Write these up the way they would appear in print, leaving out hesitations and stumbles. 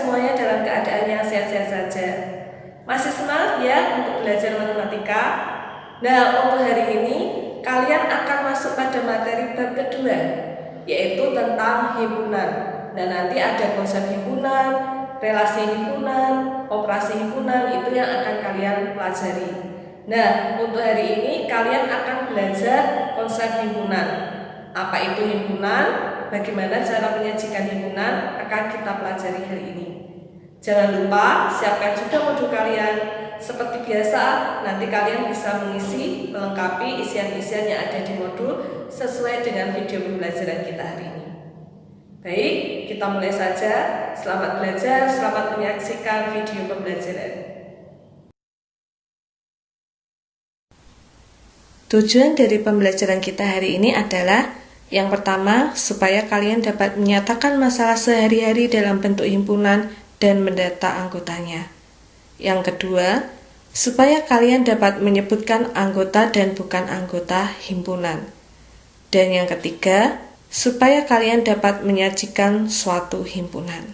semuanya dalam keadaan yang sehat-sehat saja. Masih semangat ya untuk belajar matematika? Nah, untuk hari ini kalian akan masuk pada materi bab kedua, yaitu tentang himpunan. Nah, nanti ada konsep himpunan, relasi himpunan, operasi himpunan, itu yang akan kalian pelajari. Nah, untuk hari ini kalian akan belajar konsep himpunan. Apa itu himpunan? Bagaimana cara menyajikan himpunan akan kita pelajari hari ini. Jangan lupa siapkan juga modul kalian. Seperti biasa, nanti kalian bisa mengisi, melengkapi isian-isian yang ada di modul sesuai dengan video pembelajaran kita hari ini. Baik, kita mulai saja. Selamat belajar, selamat menyaksikan video pembelajaran. Tujuan dari pembelajaran kita hari ini adalah yang pertama, supaya kalian dapat menyatakan masalah sehari-hari dalam bentuk himpunan dan mendata anggotanya. Yang kedua, supaya kalian dapat menyebutkan anggota dan bukan anggota himpunan. Dan yang ketiga, supaya kalian dapat menyajikan suatu himpunan.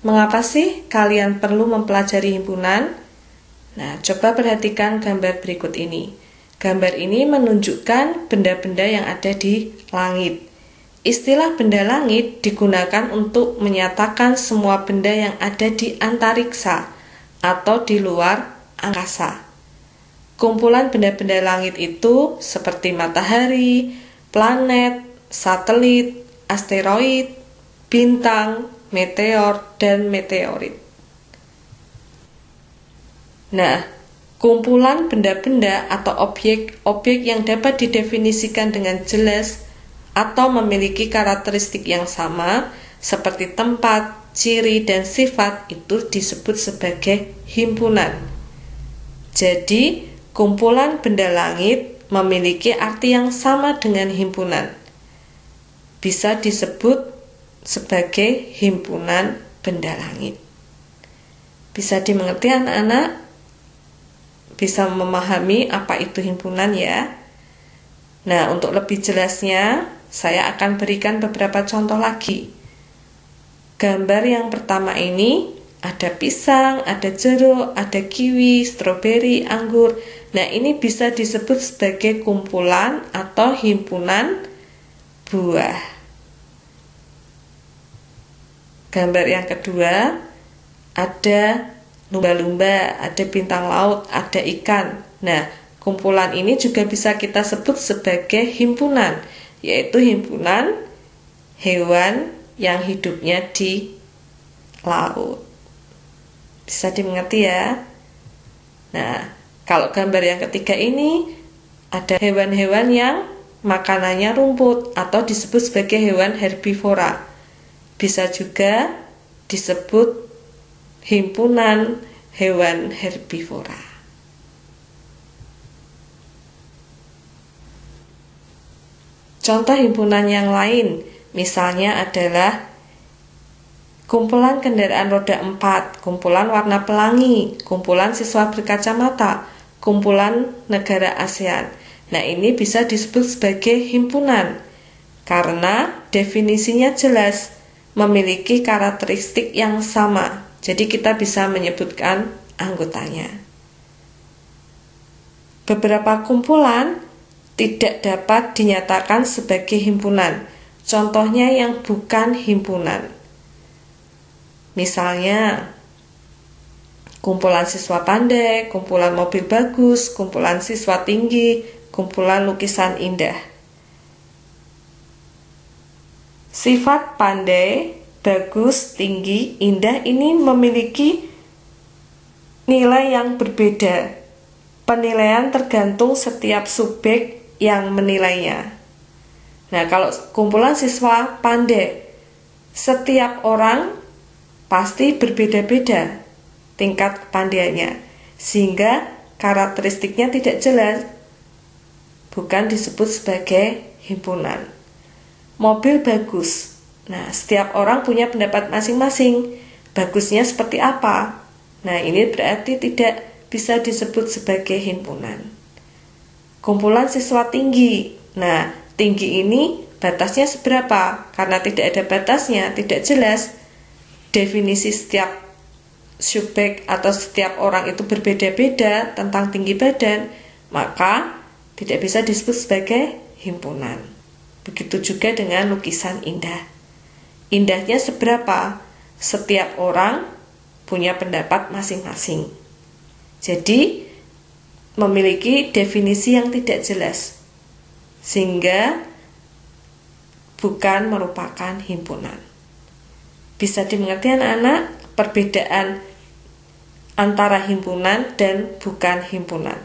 Mengapa sih kalian perlu mempelajari himpunan? Nah, coba perhatikan gambar berikut ini. Gambar ini menunjukkan benda-benda yang ada di langit. Istilah benda langit digunakan untuk menyatakan semua benda yang ada di antariksa atau di luar angkasa. Kumpulan benda-benda langit itu seperti matahari, planet, satelit, asteroid, bintang, meteor, dan meteorit. Nah, kumpulan benda-benda atau objek-objek yang dapat didefinisikan dengan jelas atau memiliki karakteristik yang sama seperti tempat, ciri, dan sifat itu disebut sebagai himpunan. Jadi, kumpulan benda langit memiliki arti yang sama dengan himpunan. Bisa disebut sebagai himpunan benda langit. Bisa dimengerti anak-anak? Bisa memahami apa itu himpunan ya? Nah, untuk lebih jelasnya, saya akan berikan beberapa contoh lagi. Gambar yang pertama ini, ada pisang, ada jeruk, ada kiwi, stroberi, anggur. Nah, ini bisa disebut sebagai kumpulan atau himpunan buah. Gambar yang kedua, ada lumba-lumba, ada bintang laut, ada ikan. Nah, kumpulan ini juga bisa kita sebut sebagai himpunan, yaitu himpunan hewan yang hidupnya di laut. Bisa dimengerti ya? Nah, kalau gambar yang ketiga ini, ada hewan-hewan yang makanannya rumput atau disebut sebagai hewan herbivora. Bisa juga disebut himpunan hewan herbivora. Contoh himpunan yang lain, misalnya adalah kumpulan kendaraan roda 4, kumpulan warna pelangi, kumpulan siswa berkacamata, kumpulan negara ASEAN. Nah, ini bisa disebut sebagai himpunan karena definisinya jelas, memiliki karakteristik yang sama. Jadi kita bisa menyebutkan anggotanya. Beberapa kumpulan tidak dapat dinyatakan sebagai himpunan. Contohnya yang bukan himpunan. Misalnya, kumpulan siswa pandai, kumpulan mobil bagus, kumpulan siswa tinggi, kumpulan lukisan indah. Sifat pandai, bagus, tinggi, indah ini memiliki nilai yang berbeda. Penilaian tergantung setiap subjek yang menilainya. Nah, kalau kumpulan siswa pandai, setiap orang pasti berbeda-beda tingkat kepandaiannya, sehingga karakteristiknya tidak jelas, bukan disebut sebagai himpunan. Mobil bagus. Nah, setiap orang punya pendapat masing-masing. Bagusnya seperti apa? Nah, ini berarti tidak bisa disebut sebagai himpunan. Kumpulan siswa tinggi. Nah, tinggi ini batasnya seberapa? Karena tidak ada batasnya, tidak jelas definisi setiap subjek atau setiap orang itu berbeda-beda tentang tinggi badan, maka tidak bisa disebut sebagai himpunan. Begitu juga dengan lukisan indah. Indahnya seberapa? Setiap orang punya pendapat masing-masing. Jadi, memiliki definisi yang tidak jelas, sehingga bukan merupakan himpunan. Bisa dimengerti anak-anak perbedaan antara himpunan dan bukan himpunan?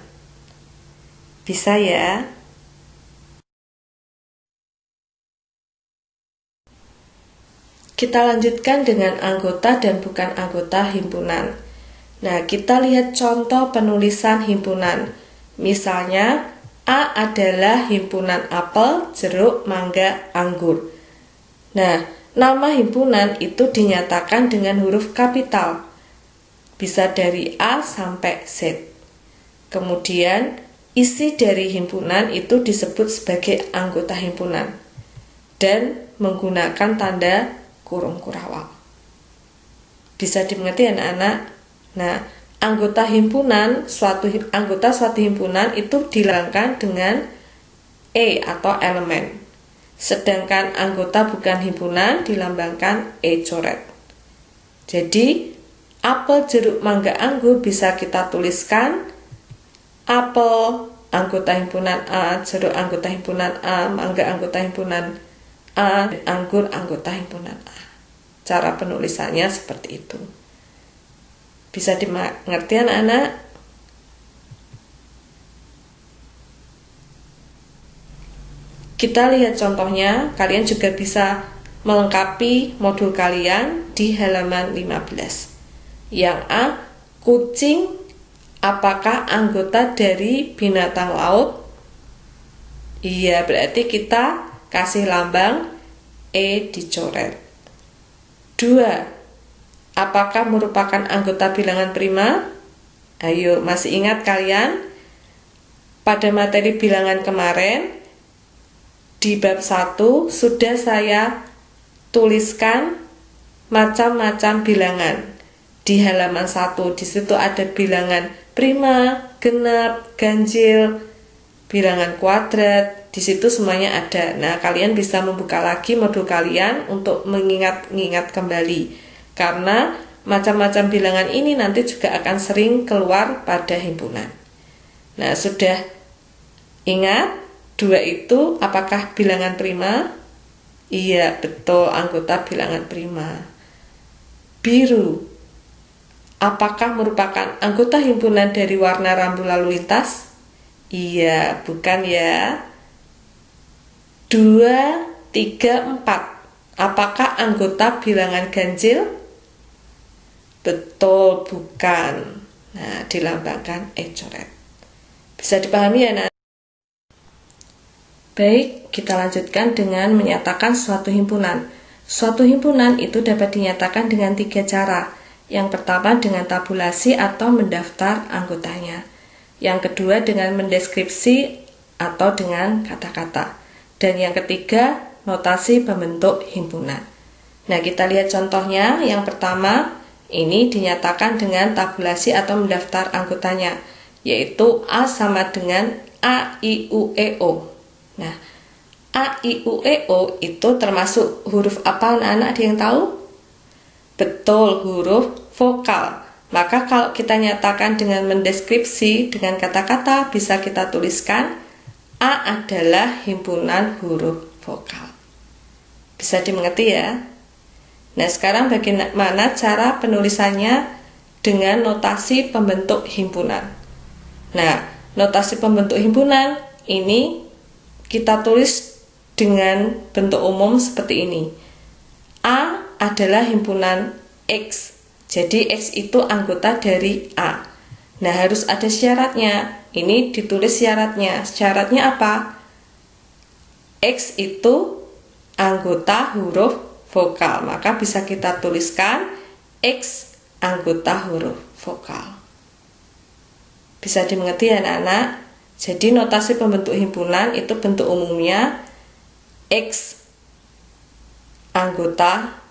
Bisa ya? Kita lanjutkan dengan anggota dan bukan anggota himpunan. Nah, kita lihat contoh penulisan himpunan. Misalnya, A adalah himpunan apel, jeruk, mangga, anggur. Nah, nama himpunan itu dinyatakan dengan huruf kapital. Bisa dari A sampai Z. Kemudian, isi dari himpunan itu disebut sebagai anggota himpunan dan menggunakan tanda kurung kurawal. Bisa dimengerti anak-anak? Nah, anggota suatu himpunan itu dilambangkan dengan E atau elemen. Sedangkan anggota bukan himpunan dilambangkan E coret. Jadi, apel, jeruk, mangga, anggur bisa kita tuliskan apel anggota himpunan A, jeruk anggota himpunan A, mangga anggota himpunan A, anggur anggota himpunan A. Cara penulisannya seperti itu. Bisa dimengerti anak-anak? Kita lihat contohnya, kalian juga bisa melengkapi modul kalian di halaman 15. Yang A, kucing apakah anggota dari binatang laut? Iya, berarti kita kasih lambang E dicoret. 2. Apakah merupakan anggota bilangan prima? Ayo, masih ingat kalian? Pada materi bilangan kemarin, di bab 1 sudah saya tuliskan macam-macam bilangan. Di halaman 1, di situ ada bilangan prima, genap, ganjil, bilangan kuadrat. Di situ semuanya ada. Nah, kalian bisa membuka lagi modul kalian untuk mengingat kembali. Karena macam-macam bilangan ini nanti juga akan sering keluar pada himpunan. Nah, sudah ingat 2 itu apakah bilangan prima? Iya, betul, anggota bilangan prima. Biru, apakah merupakan anggota himpunan dari warna rambu lalu lintas? Iya, bukan ya. 2, 3, 4. Apakah anggota bilangan ganjil? Betul, bukan. Nah, dilambangkan E coret. Bisa dipahami ya, Nak? Baik, kita lanjutkan dengan menyatakan suatu himpunan. Suatu himpunan itu dapat dinyatakan dengan 3 cara. Yang pertama dengan tabulasi atau mendaftar anggotanya. Yang kedua dengan mendeskripsi atau dengan kata-kata. Dan yang ketiga, notasi pembentuk himpunan. Nah, kita lihat contohnya. Yang pertama, ini dinyatakan dengan tabulasi atau mendaftar anggotanya, yaitu A sama dengan A, I, U, E, O. Nah, A, I, U, E, O itu termasuk huruf apa anak-anak? Ada yang tahu? Betul, huruf vokal. Maka kalau kita nyatakan dengan mendeskripsi dengan kata-kata, bisa kita tuliskan A adalah himpunan huruf vokal. Bisa dimengerti ya? Nah, sekarang bagaimana cara penulisannya dengan notasi pembentuk himpunan? Nah, notasi pembentuk himpunan ini kita tulis dengan bentuk umum seperti ini. A adalah himpunan X. Jadi X itu anggota dari A. Nah, harus ada syaratnya. Ini ditulis syaratnya. Syaratnya apa? X itu anggota huruf vokal. Maka bisa kita tuliskan X anggota huruf vokal. Bisa dimengerti ya anak-anak? Jadi notasi pembentuk himpunan itu bentuk umumnya X anggota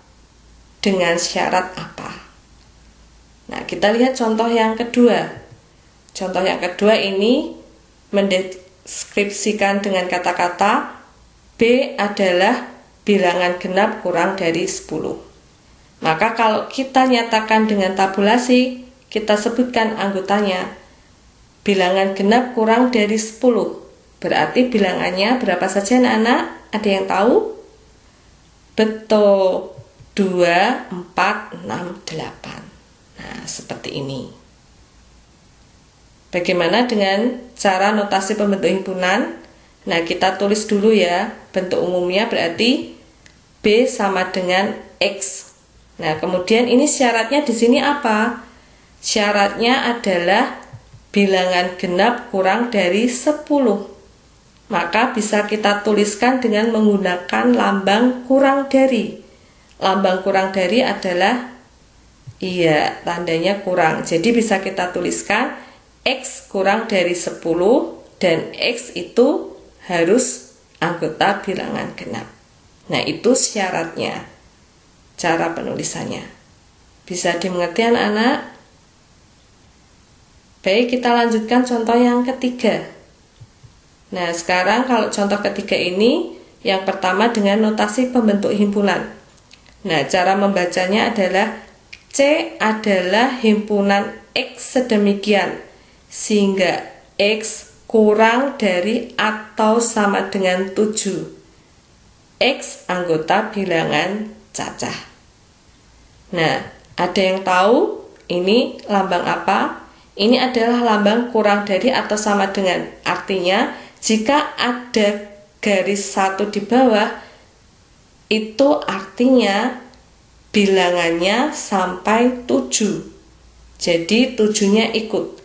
dengan syarat apa. Nah, kita lihat contoh yang kedua. Contoh yang kedua ini mendeskripsikan dengan kata-kata B adalah bilangan genap kurang dari 10. Maka kalau kita nyatakan dengan tabulasi, kita sebutkan anggotanya. Bilangan genap kurang dari 10. Berarti bilangannya berapa saja anak-anak? Ada yang tahu? Betul. 2, 4, 6, 8. Nah, seperti ini. Bagaimana dengan cara notasi pembentuk himpunan? Nah, kita tulis dulu ya. Bentuk umumnya berarti B sama dengan X. Nah, kemudian ini syaratnya di sini apa? Syaratnya adalah bilangan genap kurang dari 10. Maka bisa kita tuliskan dengan menggunakan lambang kurang dari. Lambang kurang dari adalah tandanya kurang. Jadi bisa kita tuliskan X kurang dari 10 dan X itu harus anggota bilangan genap. Nah, itu syaratnya. Cara penulisannya. Bisa dimengerti anak-anak? Baik, kita lanjutkan contoh yang ketiga. Nah, sekarang kalau contoh ketiga ini, yang pertama dengan notasi pembentuk himpunan. Nah, cara membacanya adalah C adalah himpunan X sedemikian, sehingga X kurang dari atau sama dengan 7. X anggota bilangan cacah. Nah, ada yang tahu ini lambang apa? Ini adalah lambang kurang dari atau sama dengan. Artinya, jika ada garis 1 di bawah, itu artinya bilangannya sampai 7. Jadi 7-nya ikut.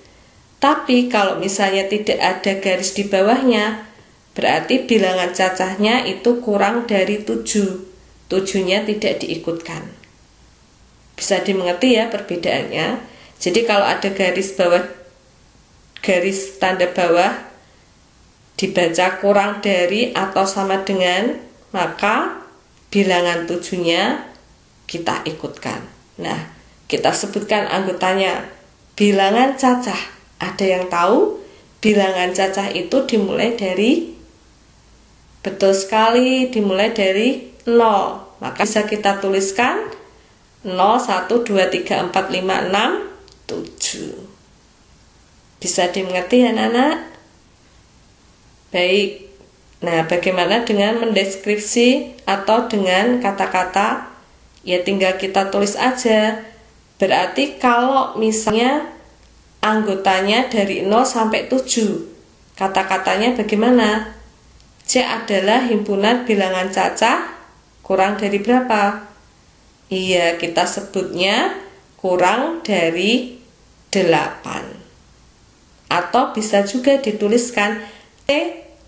Tapi kalau misalnya tidak ada garis di bawahnya, berarti bilangan cacahnya itu kurang dari 7. 7-nya tidak diikutkan. Bisa dimengerti ya perbedaannya. Jadi kalau ada garis bawah, garis tanda bawah, dibaca kurang dari atau sama dengan, maka bilangan 7-nya kita ikutkan. Nah, kita sebutkan anggotanya. Bilangan cacah. Ada yang tahu? Bilangan cacah itu dimulai dari, betul sekali, dimulai dari 0. Maka bisa kita tuliskan 0, 1, 2, 3, 4, 5, 6, 7. Bisa dimengerti ya anak-anak? Baik. Nah, bagaimana dengan mendeskripsi atau dengan kata-kata? Ya tinggal kita tulis aja. Berarti kalau misalnya anggotanya dari 0 sampai 7, kata-katanya bagaimana? C adalah himpunan bilangan cacah kurang dari berapa? Iya, kita sebutnya kurang dari 8. Atau bisa juga dituliskan C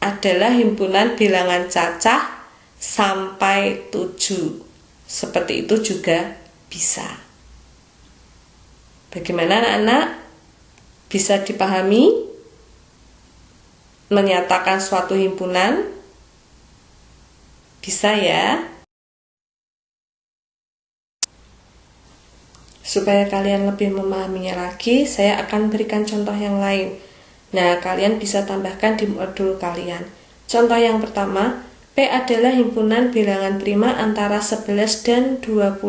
adalah himpunan bilangan cacah sampai 7. Seperti itu juga bisa. Bagaimana anak-anak? Bisa dipahami? Menyatakan suatu himpunan? Bisa ya? Supaya kalian lebih memahaminya lagi, saya akan berikan contoh yang lain. Nah, kalian bisa tambahkan di modul kalian. Contoh yang pertama, P adalah himpunan bilangan prima antara 11 dan 20.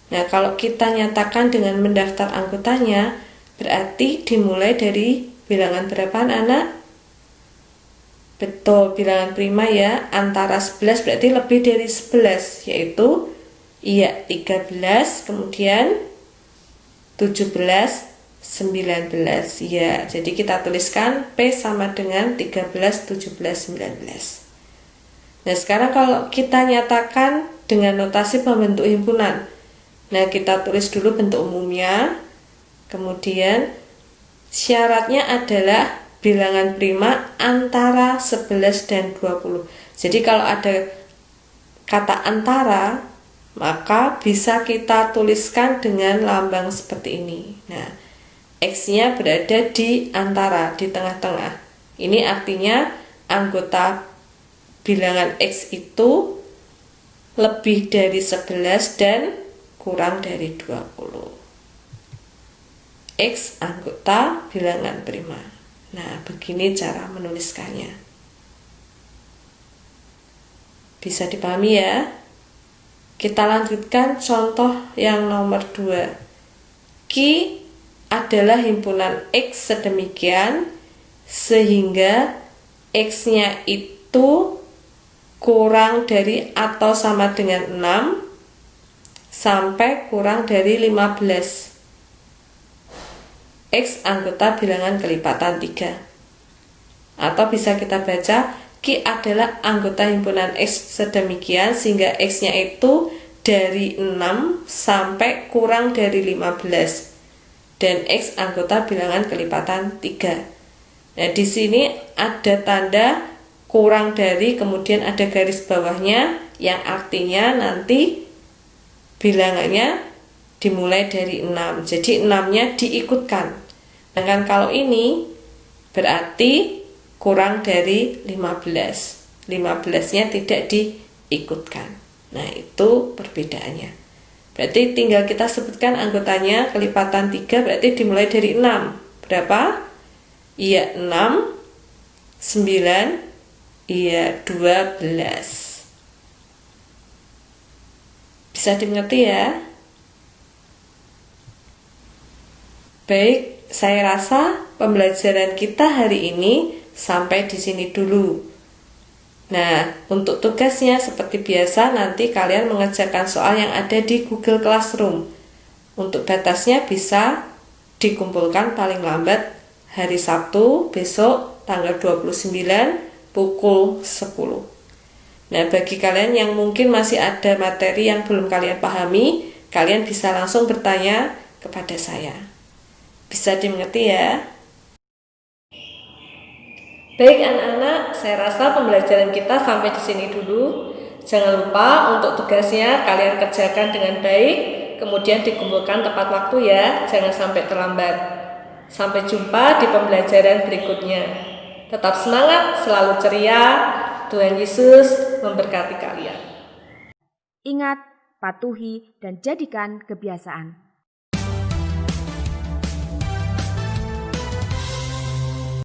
Nah, kalau kita nyatakan dengan mendaftar anggotanya, berarti dimulai dari bilangan berapa anak? Betul, bilangan prima ya, antara 11 berarti lebih dari 11, yaitu 13, kemudian 17, 19. Ya, jadi kita tuliskan P sama dengan 13, 17, 19. Nah, sekarang kalau kita nyatakan dengan notasi pembentuk himpunan. Nah, kita tulis dulu bentuk umumnya. Kemudian syaratnya adalah bilangan prima antara 11 dan 20. Jadi kalau ada kata antara, maka bisa kita tuliskan dengan lambang seperti ini. Nah, X-nya berada di antara, di tengah-tengah. Ini artinya anggota bilangan X itu lebih dari 11 dan kurang dari 20. X anggota bilangan prima. Nah, begini cara menuliskannya. Bisa dipahami ya? Kita lanjutkan contoh yang nomor 2. Q adalah himpunan X sedemikian sehingga X-nya itu kurang dari atau sama dengan 6 sampai kurang dari 15. X anggota bilangan kelipatan 3. Atau bisa kita baca, Q adalah anggota himpunan X sedemikian sehingga X-nya itu dari 6 sampai kurang dari 15. Dan X anggota bilangan kelipatan 3. Nah, di sini ada tanda kurang dari, kemudian ada garis bawahnya yang artinya nanti bilangannya dimulai dari 6. Jadi 6-nya diikutkan. Sedangkan kalau ini berarti kurang dari 15. 15-nya tidak diikutkan. Nah, itu perbedaannya. Berarti tinggal kita sebutkan anggotanya kelipatan 3 berarti dimulai dari 6. Berapa? Iya 6, 9, iya 12. Bisa dimengerti ya? Baik, saya rasa pembelajaran kita hari ini sampai di sini dulu. Nah, untuk tugasnya seperti biasa nanti kalian mengerjakan soal yang ada di Google Classroom. Untuk batasnya bisa dikumpulkan paling lambat hari Sabtu besok tanggal 29 pukul 10. Nah, bagi kalian yang mungkin masih ada materi yang belum kalian pahami, kalian bisa langsung bertanya kepada saya. Bisa dimengerti ya? Baik anak-anak, saya rasa pembelajaran kita sampai di sini dulu. Jangan lupa untuk tugasnya kalian kerjakan dengan baik, kemudian dikumpulkan tepat waktu ya, jangan sampai terlambat. Sampai jumpa di pembelajaran berikutnya. Tetap semangat, selalu ceria. Tuhan Yesus memberkati kalian. Ingat, patuhi dan jadikan kebiasaan.